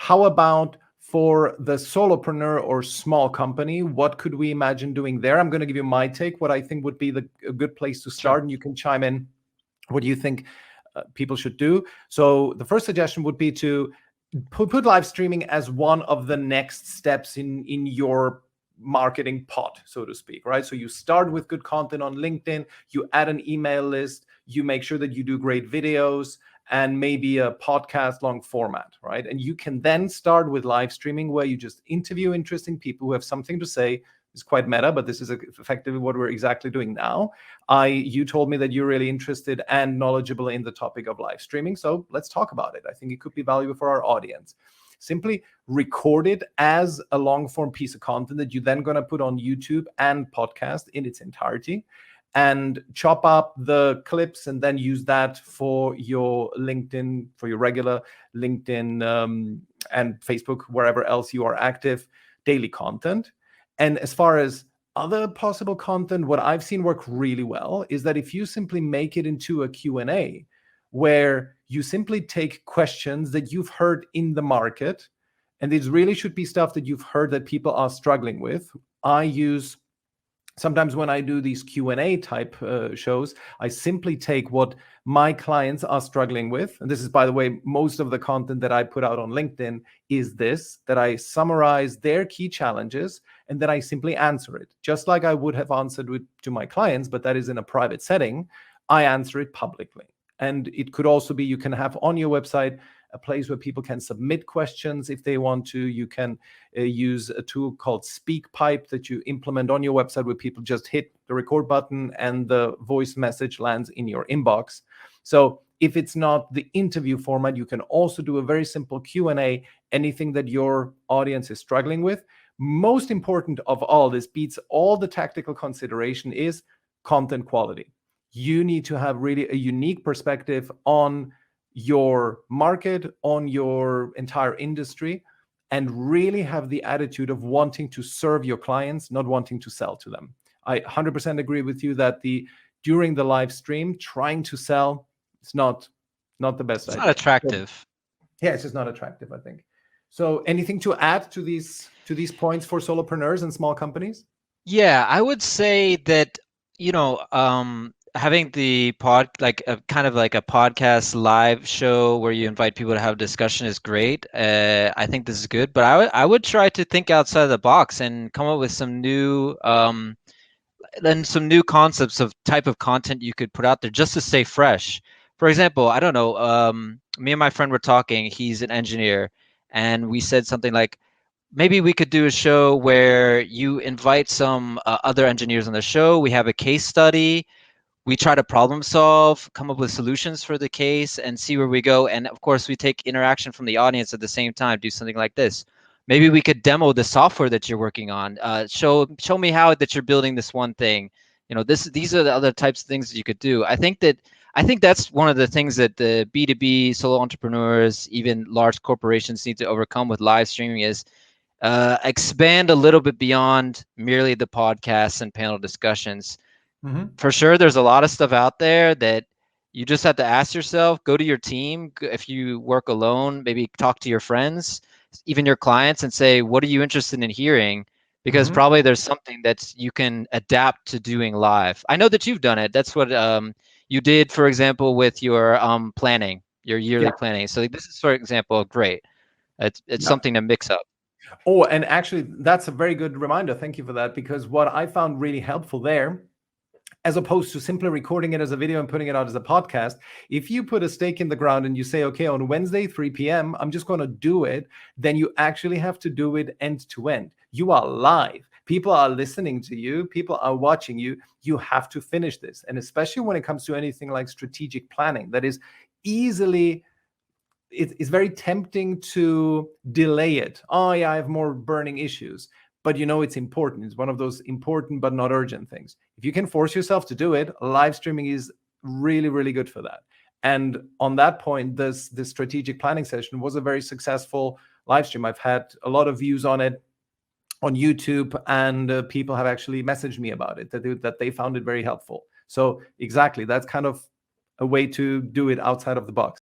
How about for the solopreneur or small company? What could we imagine doing there? I'm going to give you my take, what I think would be a good place to start, and you can chime in what do you think people should do. So the first suggestion would be to put live streaming as one of the next steps in your marketing pot, so to speak, right? So you start with good content on LinkedIn, you add an email list, you make sure that you do great videos and maybe a podcast long format, right? And you can then start with live streaming where you just interview interesting people who have something to say. It's quite meta, but this is effectively what we're exactly doing now. You told me that you're really interested and knowledgeable in the topic of live streaming, so let's talk about it. I think it could be valuable for our audience. Simply record it as a long form piece of content that you're then going to put on YouTube and podcast in its entirety, and chop up the clips and then use that for your LinkedIn, for your regular LinkedIn and Facebook, wherever else you are active, daily content. And as far as other possible content, what I've seen work really well is that if you simply make it into a Q&A where you simply take questions that you've heard in the market, and these really should be stuff that you've heard that people are struggling with. Sometimes when I do these Q&A type shows, I simply take what my clients are struggling with. And this is, by the way, most of the content that I put out on LinkedIn is this, that I summarize their key challenges and then I simply answer it. Just like I would have answered to my clients, but that is in a private setting, I answer it publicly. And it could also be, you can have on your website a place where people can submit questions if they want to. You can use a tool called SpeakPipe that you implement on your website where people just hit the record button and the voice message lands in your inbox. So if it's not the interview format, you can also do a very simple Q&A, anything that your audience is struggling with. Most important of all, this beats all the tactical consideration, is content quality. You need to have really a unique perspective on your market, on your entire industry, and really have the attitude of wanting to serve your clients, not wanting to sell to them. I 100% agree with you that during the live stream, trying to sell is not the best idea. It's not attractive. So, yeah, it's just not attractive, I think. So anything to add to these points for solopreneurs and small companies? Yeah, I would say that, having the kind of like a podcast live show where you invite people to have a discussion is great. I think this is good, but I would try to think outside the box and come up with some new concepts of type of content you could put out there just to stay fresh. For example, I don't know, me and my friend were talking, he's an engineer, and we said something like, maybe we could do a show where you invite some other engineers on the show. We have a case study. We try to problem solve, come up with solutions for the case, and see where we go. And of course, we take interaction from the audience at the same time, do something like this. Maybe we could demo the software that you're working on. Show me how that you're building this one thing. These are the other types of things that you could do. I think that's one of the things that the B2B solo entrepreneurs, even large corporations, need to overcome with live streaming is expand a little bit beyond merely the podcasts and panel discussions. Mm-hmm. For sure, there's a lot of stuff out there that you just have to ask yourself, go to your team. If you work alone, maybe talk to your friends, even your clients, and say, what are you interested in hearing? Because mm-hmm. probably there's something that you can adapt to doing live. I know that you've done it. That's what you did, for example, with your planning, your yearly planning. So this is, for example, great. It's something to mix up. Oh, and actually, that's a very good reminder. Thank you for that, because what I found really helpful there, as opposed to simply recording it as a video and putting it out as a podcast, if you put a stake in the ground and you say, okay, on Wednesday, 3 p.m., I'm just going to do it, then you actually have to do it end to end. You are live. People are listening to you. People are watching you. You have to finish this. And especially when it comes to anything like strategic planning, that is easily... It's very tempting to delay it. Oh, yeah, I have more burning issues. But it's important. It's one of those important but not urgent things. If you can force yourself to do it, live streaming is really, really good for that. And on that point, this strategic planning session was a very successful live stream. I've had a lot of views on it on YouTube, and people have actually messaged me about it, that they found it very helpful. So exactly, that's kind of a way to do it outside of the box.